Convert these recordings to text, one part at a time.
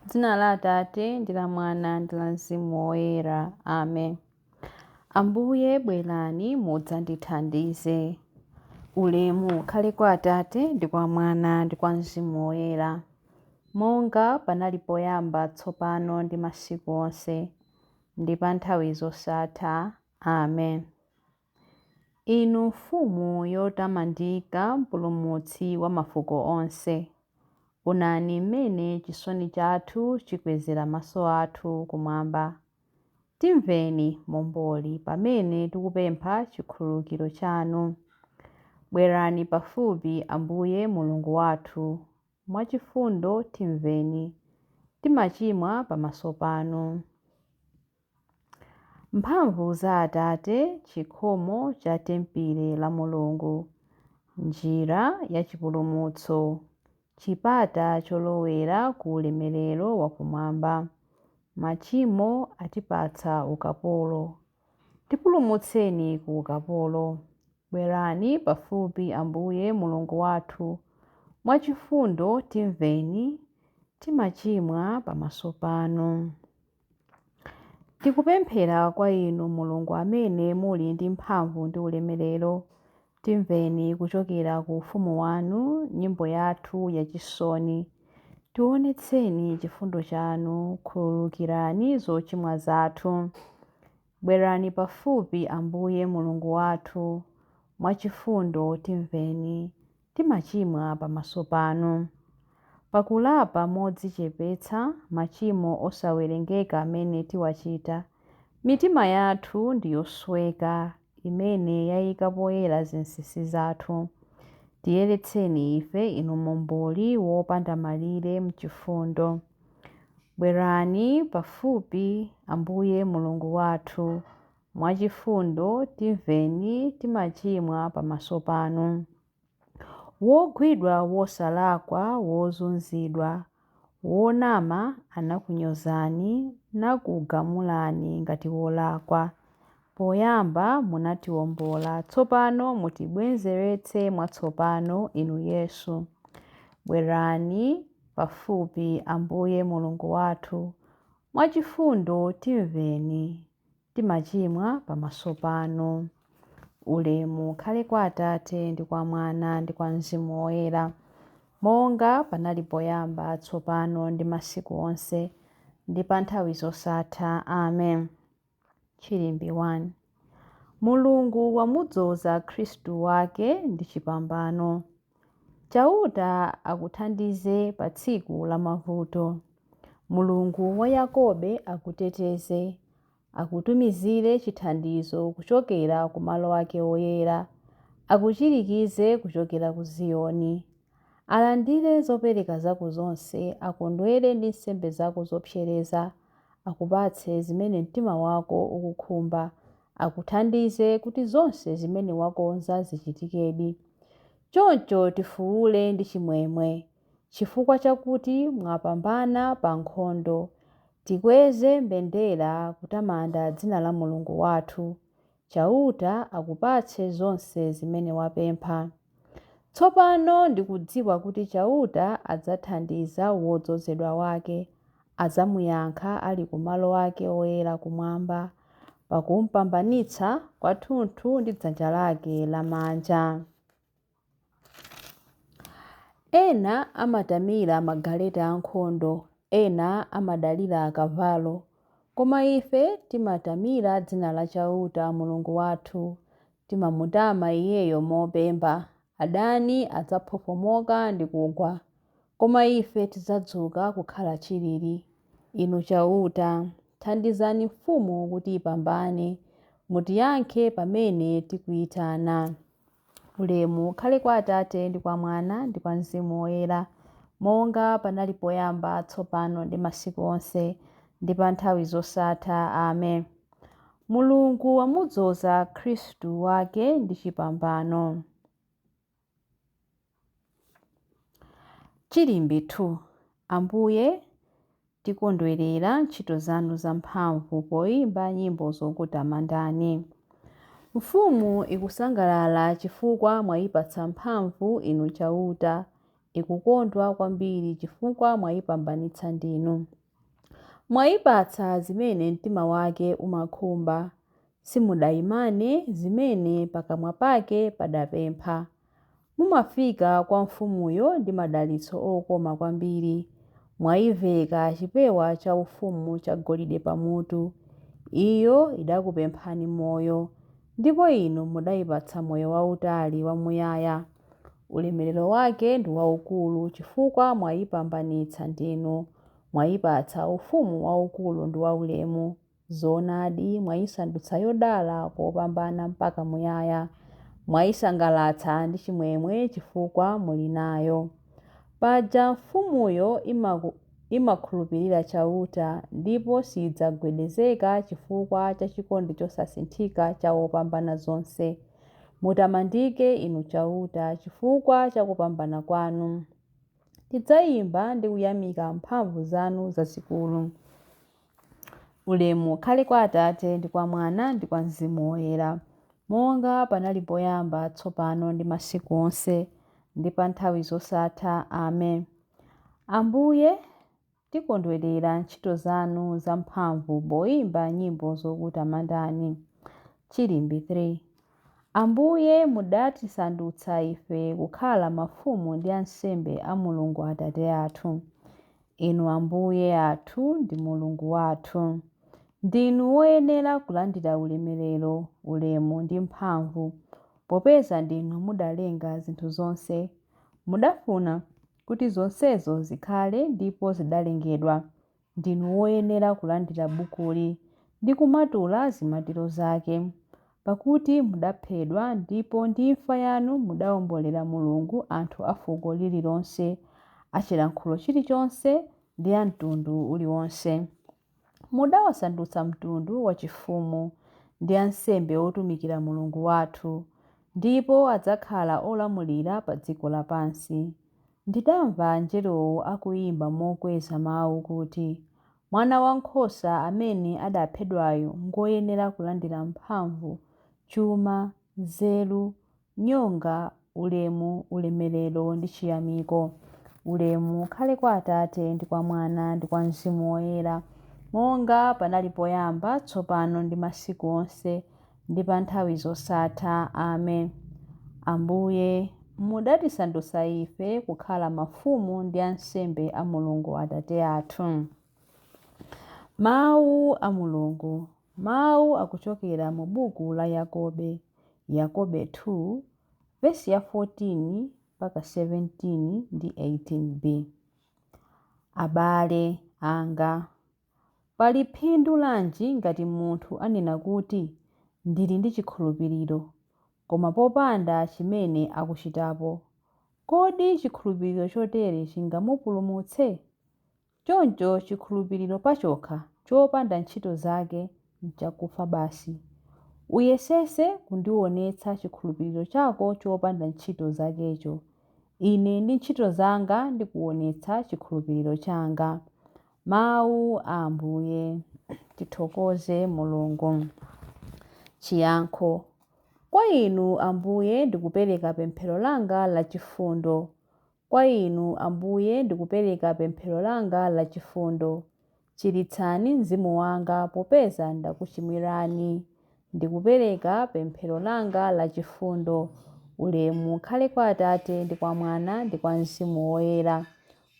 Dzina la Atate ndi la Mwana ndi la Mzimu Woyera. Amen. Ambuye bwerani mudzandithandize. Ulemu ukhale kwa Atate ndi kwa Mwana ndi kwa Mzimu Woyera, monga panali poyamba tsopano ndi masiku onse ndi pa nthawi zosatha. Amen. Inu mfumu yotamandika, mpulumutsi wa mafuko onse, onani mmene chisoni chathu chikwezera maso athu kumwamba. Timveni momboli pamene tikupempha chikhululukiro chanu. Bwerani pafupi Ambuye Mulungu wathu, mwachifundo timveni, timachimwa pamaso panu. Mphamvu za Atate, chikhomo cha tempile la Mulungu, njira ya chipulumutso, chipata cholowera ku ulemerero wakumwamba. Machimo atipatsa ukapolo, tipulumutseni ku ukapolo. Bwerani pafupi Ambuye Mulungu wathu, mwachifundo timveni, timachimwa pamaso panu. Tikupemphera kwa inu Mulungu amene muli ndi mphamvu ndi ulemerero, timveni kuchokera ku ufumu wanu nyimbo yathu yachisoni. Tionetseni chifundo chanu, khululukirani zochimwa zathu. Bwerani pafupi Ambuye Mulungu wathu, mwachifundo timveni, timachimwa pamaso panu. Pakulapa modzichepetsa machimo osawerengeka amene tiwachita, mitima yathu ndi yosweka imene yayika poyera zinsinsi zathu. Tiyeretseni ife inu momboli wopanda malire mchifundo. Bwerani pafupi Ambuye Mulungu wathu, mwachifundo timveni, timachimwa pamaso panu. Wogwidwa wosalakwa, wozunzidwa, wonama anakunyozani nakugamulani ngati wolakwa. Poyamba munatiwombola, tsopano mutibwezeretse mwatsopano inu Yesu. Bwerani pafupi Ambuye Mulungu wathu, mwachifundo timveni, timachimwa pamaso panu. Ulemu ukhale kwa Atate ndi kwa Mwana ndi kwa Mzimu Woyera, monga panali poyamba tsopano ndi masiku onse ndi pa nthawi zosatha. Amen. Chilimbi 1. Mulungu wamudzoza Khristu wake ndi chipambano. Chauta akuthandize pa tsiku la mavuto. Mulungu wa Yakobe akuteteze, akutumizire chithandizo kuchokera ku malo ake oyera, akuchirikize kuchokera ku Ziyoni. Alandire zopereka zako zonse, akondwere ndi nsembe zako zopsereza, akupatse zimene mtima wako ukukhumba, akuthandize kuti zonse zimene wakonza zichitikedi. Choncho tifuwule ndi chimwemwe, chifukwa chakuti mwapambana pa nkhondo. Tikweze mbendera kutamanda dzina la Mulungu wathu. Chauta akupatse zonse zimene wapempha. Tsopano ndikudziwa kuti Chauta adzathandiza wodzozedwa wake, adzamuyankha ali kumalo ake oyera kumwamba, pakumpambanitsa kwathunthu ndi dzanja lake lamanja. Ena amatamira magaleta ankhondo, ena amadalira akavalo, koma ife timatamira dzina la Chauta Mulungu wathu. Timamutama Iyeyo mopemba. Adani adzaphofomoka ndi kugwa, koma ife tidzadzuka kukhala chilili. Inu Chauta, thandizani mfumu kuti ipambane, mutiyankhe pamene tikuyitana. Ulemu ukhale kwa Atate ndi kwa Mwana ndi kwa Mzimu Woyera, monga panali poyamba tsopano ndi masiku onse ndi pa nthawi zosatha. Amen. Mulungu wamudzoza Khristu wake ndi chipambano. Chilimbi 2. Ambuye tikondwerera ntchito zanu zamphamvu poyimba nyimbo zokutamandani. Mfumu ikusangalala chifukwa mwayipatsa mphamvu inu Chauta, ikukondwa kwambiri chifukwa mwayipambanitsa ndinu. Mwayipatsa zimene mtima wake umakhumba, simudayimane zimene pakamwa pake padapempha. Mumafika kwa mfumuyo ndi madalitso okoma kwambiri. Mwayiveka chipewa cha ufumu chagolide pamutu. Iyo idakupemphani moyo, ndipo inu mudayipatsa moyo wautali wamuyaya. Ulemerero wake ndi waukulu chifukwa mwayipambanitsa ndinu. Mwayipatsa ufumu waukulu ndi waulemu. Zoonadi mwayisandutsa yodala kopambana mpaka muyaya. Mwayisangalatsa ndi chimwemwe chifukwa muli nayo. Paja mfumuyo imakhulupirira chauta ndipo sidzagwedezeka chifukwa cha chikondi chosasinthika cha wopambana zonse. Mutamandike inu chauta chifukwa cha kupambana kwanu. Tidzayimba ndi kuyamika mphamvu zanu zazikulu. Ulemu ukhale kwa Atate ndi kwa Mwana ndi kwa Mzimu Woyera, monga panali poyamba, tsopano ndi masiku onse ndi pa nthawi zosatha. Amen. Ambuye, tikondwerera ntchito zanu zamphamvu poyimba nyimbo zokutamandani. Chilimbi 3. Ambuye mudatisandutsa ife kukhala mafumu ndi ansembe a Mulungu Atate athu. Inu Ambuye athu ndi Mulungu wathu. Ndinu woyenera kulandira ulemerero, ulemu ndi mphamvu, popeza ndinu mudalenga zinthu zonse. Mudafuna kuti zonsezo zikhale ndipo zidalengedwa. Ndinu woyenera kulandira bukuli ndi kumatula zimatiro zake. Pakuti mudaphedwa ndipo ndi imfa yanu mudawombolera Mulungu anthu a fuko lililonse, achilankhulo chilichonse ndi a mtundu uliwonse. Mudawasandutsa mtundu wachifumu ndi ansembe otumikira Mulungu wathu, ndipo adzakhala olamulira pa dziko lapansi. Ndidamva angelowo akuyimba mokweza mawu kuti, Mwana Wankhosa amene adaphedwayo ngoyenera kulandira mphamvu, chuma, nzeru, nyonga, ulemu, ulemerero ndi chiyamiko. Ulemu ukhale kwa Atate ndi kwa Mwana ndi kwa Mzimu Woyera, monga panali poyamba, tsopano ndi masiku onse ndi pa nthawi zosatha. Amen. Ambuye, mudatisandutsa ife kukhala mafumu ndi ansembe a Mulungu Atate athu. Mawu a Mulungu. Mawu akuchokera mu buku la Yakobe, Yakobe 2, vesi ya 14 mpaka 17 ndi 18b. Abale anga, pali phindu lanji ngati munthu anena kuti ndili ndi chikhulupiriro, koma popanda chimene akuchitapo? Kodi chikhulupiriro chotere chingamupulumutse? Choncho chikhulupiriro pachokha chopanda ntchito zake nchakufa basi. Uyesese kundionetsa chikhulupiriro chako chopanda ntchito zakecho. Ine ndi ntchito zanga ndikuonetsa chikhulupiriro changa. Mawu a Ambuye. Tithokoze Mulungu. Chiyankho. Kwa inu Ambuye ndikupereka pemphero langa lachifundo. Kwa inu Ambuye ndikupereka pemphero langa lachifundo. Chiritsani mzimu wanga popeza ndakuchimwirani. Ndikupereka pemphero langa lachifundo. Ulemu ukhale kwa Atate ndi kwa Mwana ndi kwa Mzimu Woyera.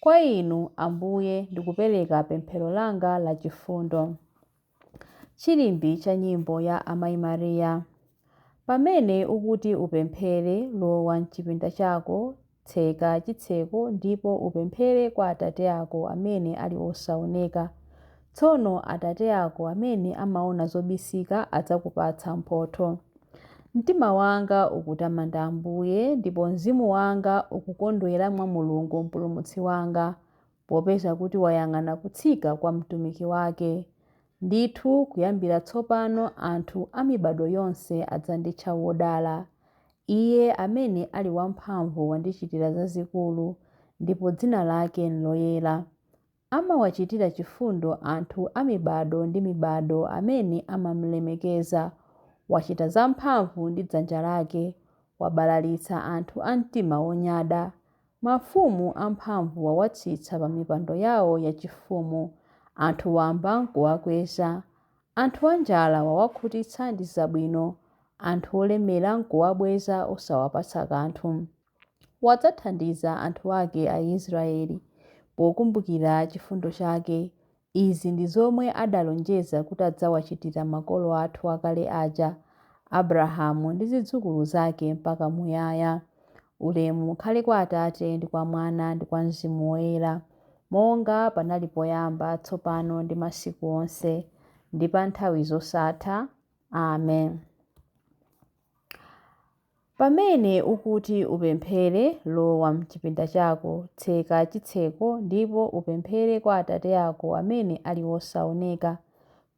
Kwa inu Ambuye ndikupereka pemphero langa lachifundo. Chilimbi cha nyimbo ya Amayi Mariya. Pamene ukuti upemphere, lowa mchipinda chako, tseka chitseko ndipo upemphere kwa Atate ako amene ali osaoneka. Tsono Atate ako amene amaona zobisika adzakupatsa mphotho. Mtima wanga ukutamanda Ambuye ndipo mzimu wanga ukukondwera mwa Mulungu mpulumutsi wanga, popeza kuti wayang'ana kutsika kwa mtumiki wake. Ndithu kuyambira tsopano anthu a mibado yonse adzanditcha wodala. Iye amene ali wamphamvu wandichitira zazikulu, ndipo dzina lake nloyera. Amawachitira chifundo anthu a mibado ndi mibado amene amamulemekeza. Wachita zamphamvu ndi dzanja lake, wabalalitsa anthu a mtima wonyada. mafumu amphamvu wawatsitsa pa mipando yawo yachifumu, anthu wamba nkuwakweza. Anthu anjala wawakhutitsa ndi zabwino, anthu olemera nkuwabweza osawapatsa kanthu. Wadzathandiza anthu ake Aisraeli pokumbukira chifundo chake. Izi ndi zomwe adalonjeza kuti adzawachitira makolo athu akale aja, Abrahamu ndi zidzukulu zake mpaka muyaya. Ulemu ukhale kwa Atate ndi kwa Mwana ndi kwa Mzimu Woyera, monga panali poyamba, tsopano ndi masiku onse, ndi pa nthawi zosatha. Amen. Pamene ukuti upemphere, lowa mchipinda chako, tseka chitseko ndipo upemphere kwa Atate ako amene ali wosaoneka.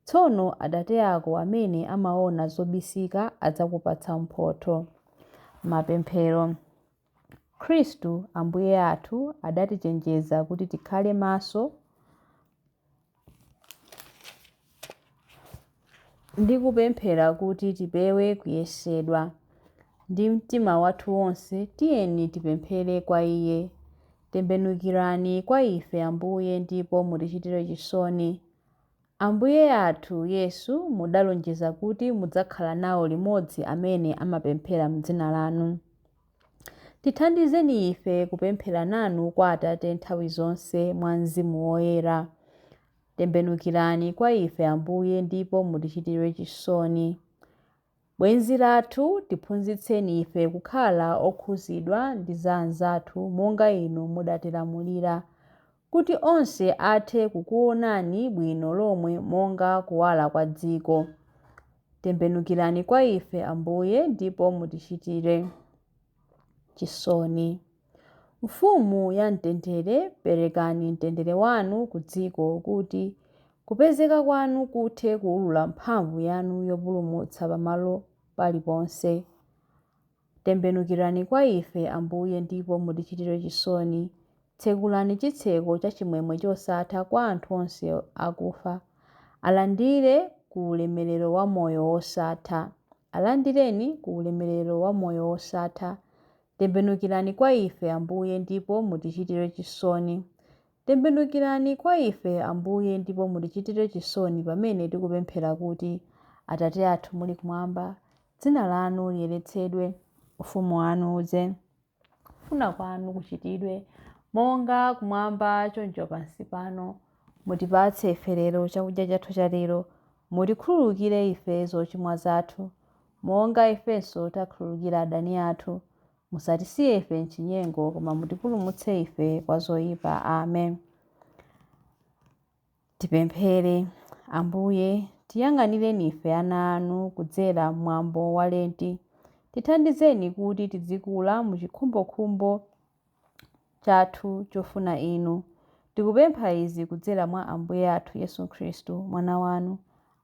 Tsono Atate ako amene amaona zobisika adzakupatsa mphotho. Mapemphero. Khristu Ambuye athu adatichenjeza kuti tikhale maso ndi kupemphera kuti tipewe kuyesedwa. Ndi mtima wathu wonse tiyeni tipemphere kwa Iye. Tembenukirani kwa ife Ambuye ndipo mutichitire chisoni. Ambuye athu Yesu mudalonjeza kuti mudzakhala nawo limodzi amene amapemphera m'dzina lanu. Tithandizeni ife kupemphera nanu kwa Atate nthawi zonse mwa Mzimu Woyera. Tembenukirani kwa ife Ambuye ndipo mutichitire chisoni. Bwenzi lathu, tiphunzitseni ife kukhala okhuzidwa ndi za anzathu monga inu mudatilamulira, kuti onse athe kukuonani bwino lomwe monga kuwala kwa dziko. Tembenukirani kwa ife Ambuye ndipo mutichitire chisoni. Mfumu ya mtendere, perekani mtendere wanu ku dziko kuti kupezeka kwanu kuthe kuwulula mphamvu yanu yopulumutsa pamalo paliponse. Tembenukirani kwa ife Ambuye ndipo mutichitire chisoni. Tsekulani chitseko cha chimwemwe chosatha kwa anthu onse akufa. Alandire ku ulemerero wa moyo wosatha. Alandireni ku ulemerero wa moyo wosatha. Tembenukirani kwa ife Ambuye ndipo mutichitire chisoni. Tembenukirani kwa ife Ambuye ndipo mutichitire chisoni pamene tikupemphera kuti Atate athu muli kumwamba, dzina lanu liyeretsedwe, ufumu wanu udze, kufuna kwanu kuchitidwe monga kumwamba choncho pansi pano. Mutipatse ife lero chakudya chathu cha lero. Mutikhululukire ife zochimwa zathu monga ifenso takhululukira adani athu. Musatisiye ife m'chinyengo koma mutipulumutse ife kwa zoyipa. Amen. Tipemphere. Ambuye, tiyang'anireni ife ana anu kudzera mwambo wa Lenti. Tithandizeni kuti tizikula mu chikhumbokhumbo chathu chofuna inu. Tikupempha izi kudzera mwa Ambuye athu Yesu Khristu, mwana wanu,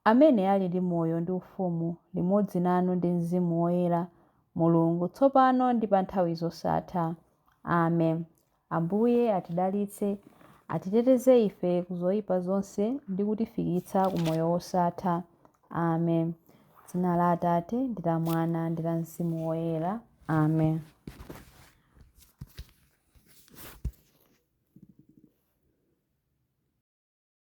amene ali ndi moyo ndi ufumu limodzi nanu ndi Mzimu Woyera, Mulungu tsopano ndi pa nthawi zosatha. Amen. Ambuye atidalitse, atiteteze ife ku zoyipa zonse ndi kutifikitsa ku moyo wosatha. Amen. Dzina la Atate ndi la Mwana ndi la Mzimu Woyera. Amen.